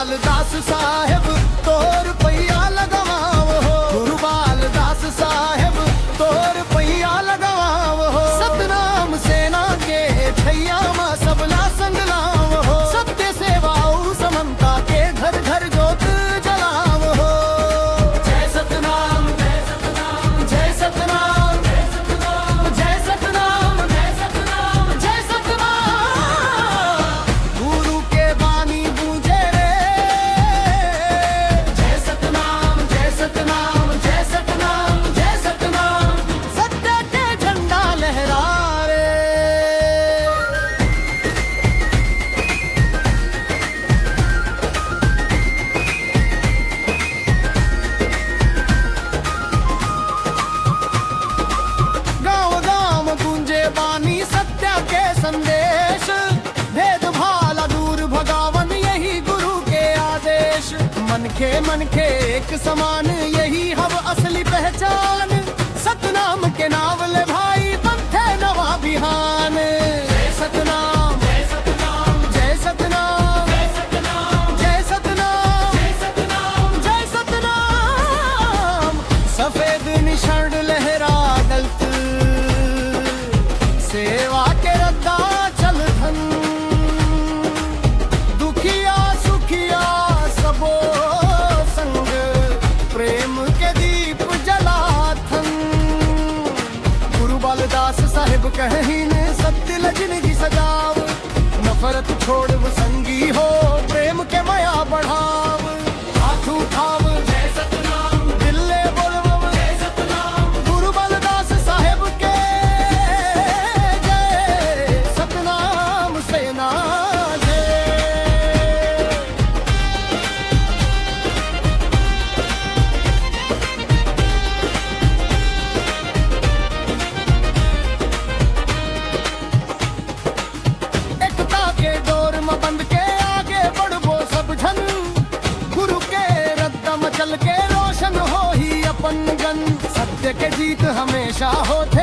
बाल दास साहेब तोर पैया लगाव हो, गुरु बाल दास साहेब तोर पैया लगाव हो। सतनाम सेना के छैया मा सबला संग लाव हो, सत्य सेवा समता के घर घर जोत जलाव हो। जय सतनाम जय सतनाम जय सतनाम जय सतनाम जय सतनाम जय सतनाम जय सतनाम। गुरु के बानी गूंजे रे, जय सतनाम जय सतनाम जय सतनाम जय सतनाम। सत्य के झंडा लहरा रे। गाँव गाँव गूंजे बानी सत्य के संदेश, भेद भाला दूर भगावन यही गुरु के आदेश। मन के एक समान यही हव असली पहचान, सतनाम के नाम ले भाई बनते नवा बिहान। जय सतनाम जय सतनाम जय सतनाम जय सतनाम जय सतनाम जय सतनाम जय सतनाम। सफेद निशान लहरा दलत, सेवा के रद्दा चल धन। दुखिया सुखिया सबो संग, प्रेम के दीप जलाथन। गुरु बालदास साहिब कहीन सत्य जिंदगी सजाव, नफरत छोड़ वो संगी हो, प्रेम के माया बढ़ाव। हाथ उठाव जय सतनाम, दिल्ले बोलव जय सतनाम। गुरु बालदास साहिब के जय, सतनाम सेना जय। एकता के डोर में बंध के आगे बढ़बो सब झन, गुरु के रद्दा मचल के रोशन हो ही अपन जन। सत्य के जीत हमेशा होते